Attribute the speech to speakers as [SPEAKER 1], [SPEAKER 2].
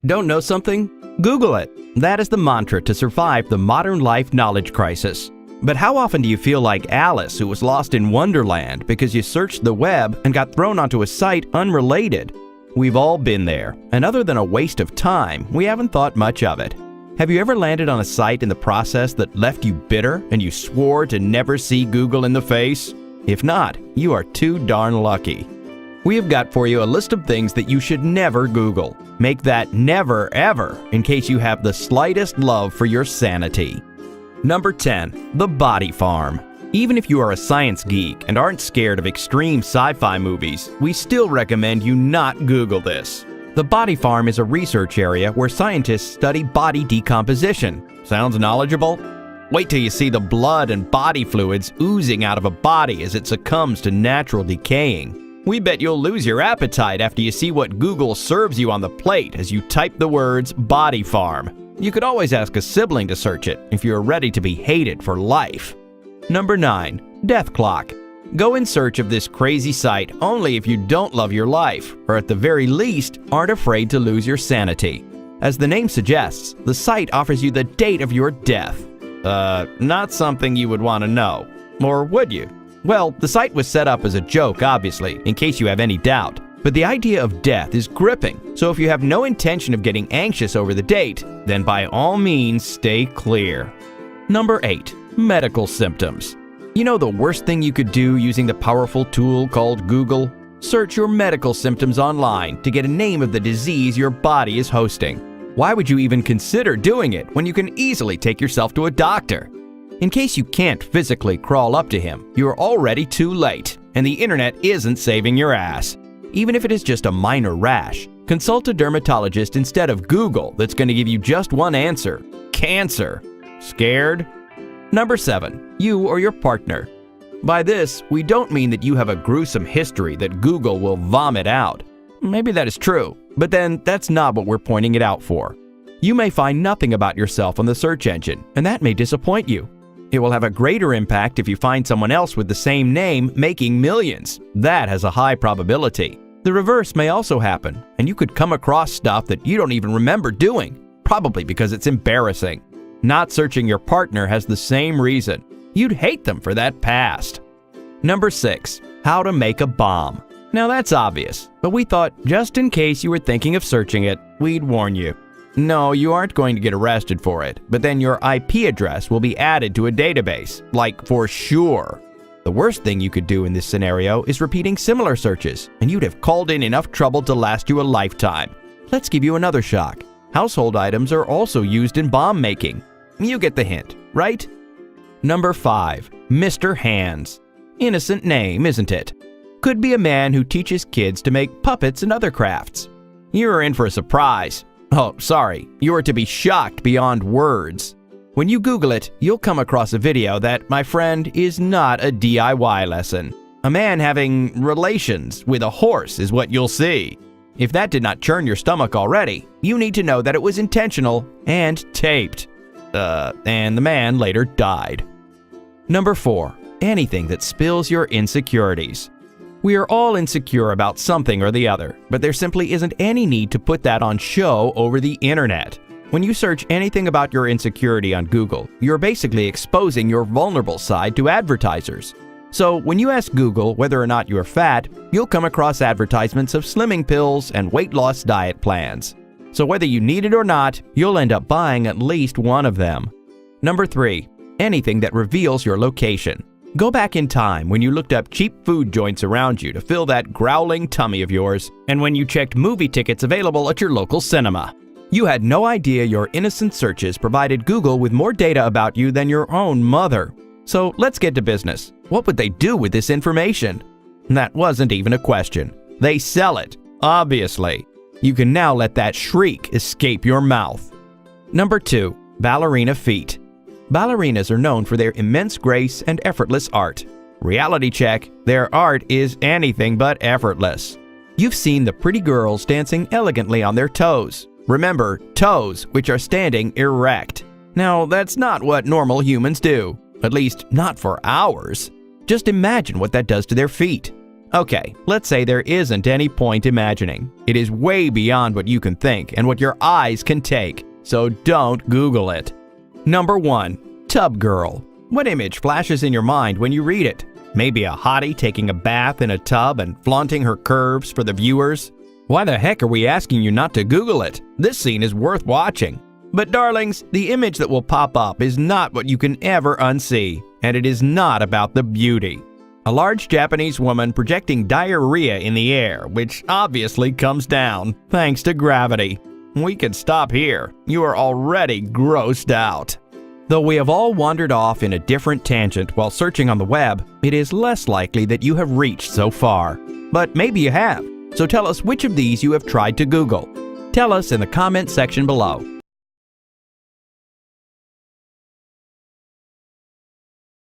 [SPEAKER 1] Don't know something? Google it. That is the mantra to survive the modern life knowledge crisis. But how often do you feel like Alice, who was lost in Wonderland because you searched the web and got thrown onto a site unrelated? We've all been there, and other than a waste of time, we haven't thought much of it. Have you ever landed on a site in the process that left you bitter and you swore to never see Google in the face? If not, you are too darn lucky. We have got for you a list of things that you should never Google. Make that never ever in case you have the slightest love for your sanity. Number 10. The Body Farm. Even if you are a science geek and aren't scared of extreme sci-fi movies, we still recommend you not Google this. The Body Farm is a research area where scientists study body decomposition. Sounds knowledgeable? Wait till you see the blood and body fluids oozing out of a body as it succumbs to natural decaying. We bet you'll lose your appetite after you see what Google serves you on the plate as you type the words Body Farm. You could always ask a sibling to search it if you're ready to be hated for life. Number 9. Death Clock. Go in search of this crazy site only if you don't love your life, or at the very least, aren't afraid to lose your sanity. As the name suggests, the site offers you the date of your death. Not something you would want to know. Or would you? Well, the site was set up as a joke, obviously, in case you have any doubt. But the idea of death is gripping, so if you have no intention of getting anxious over the date, then by all means stay clear. Number 8. Medical symptoms. You know the worst thing you could do using the powerful tool called Google? Search your medical symptoms online to get a name of the disease your body is hosting. Why would you even consider doing it when you can easily take yourself to a doctor? In case you can't physically crawl up to him, you are already too late, and the internet isn't saving your ass. Even if it is just a minor rash, consult a dermatologist instead of Google that's going to give you just one answer: cancer. Scared? Number 7. You or your partner. By this, we don't mean that you have a gruesome history that Google will vomit out. Maybe that is true, but then that's not what we're pointing it out for. You may find nothing about yourself on the search engine, and that may disappoint you. It will have a greater impact if you find someone else with the same name making millions. That has a high probability. The reverse may also happen, and you could come across stuff that you don't even remember doing, probably because it's embarrassing. Not searching your partner has the same reason. You'd hate them for that past. Number 6. How to make a bomb. Now that's obvious, but we thought just in case you were thinking of searching it, we'd warn you. No, you aren't going to get arrested for it, but then your IP address will be added to a database, like for sure. The worst thing you could do in this scenario is repeating similar searches, and you'd have called in enough trouble to last you a lifetime. Let's give you another shock. Household items are also used in bomb making. You get the hint, right? Number 5. Mr. Hands. Innocent name, isn't it? Could be a man who teaches kids to make puppets and other crafts. You're in for a surprise. Oh, sorry, you are to be shocked beyond words. When you Google it, you'll come across a video that, my friend, is not a DIY lesson. A man having relations with a horse is what you'll see. If that did not churn your stomach already, you need to know that it was intentional and taped. And the man later died. Number 4. Anything that spills your insecurities. We are all insecure about something or the other, but there simply isn't any need to put that on show over the internet. When you search anything about your insecurity on Google, you're basically exposing your vulnerable side to advertisers. So when you ask Google whether or not you're fat, you'll come across advertisements of slimming pills and weight loss diet plans. So whether you need it or not, you'll end up buying at least one of them. Number 3. Anything that reveals your location. Go back in time when you looked up cheap food joints around you to fill that growling tummy of yours, and when you checked movie tickets available at your local cinema. You had no idea your innocent searches provided Google with more data about you than your own mother. So let's get to business. What would they do with this information? That wasn't even a question. They sell it, obviously. You can now let that shriek escape your mouth. Number 2. Ballerina feet. Ballerinas are known for their immense grace and effortless art. Reality check, their art is anything but effortless. You've seen the pretty girls dancing elegantly on their toes. Remember, toes which are standing erect. Now, that's not what normal humans do, at least not for hours. Just imagine what that does to their feet. Okay, let's say there isn't any point imagining. It is way beyond what you can think and what your eyes can take, so don't Google it. Number 1. Tub Girl. What image flashes in your mind when you read it? Maybe a hottie taking a bath in a tub and flaunting her curves for the viewers? Why the heck are we asking you not to Google it? This scene is worth watching. But darlings, the image that will pop up is not what you can ever unsee, and it is not about the beauty. A large Japanese woman projecting diarrhea in the air, which obviously comes down, thanks to gravity. We could stop here. You are already grossed out. Though we have all wandered off in a different tangent while searching on the web, it is less likely that you have reached so far. But maybe you have, so tell us which of these you have tried to Google. Tell us in the comment section below.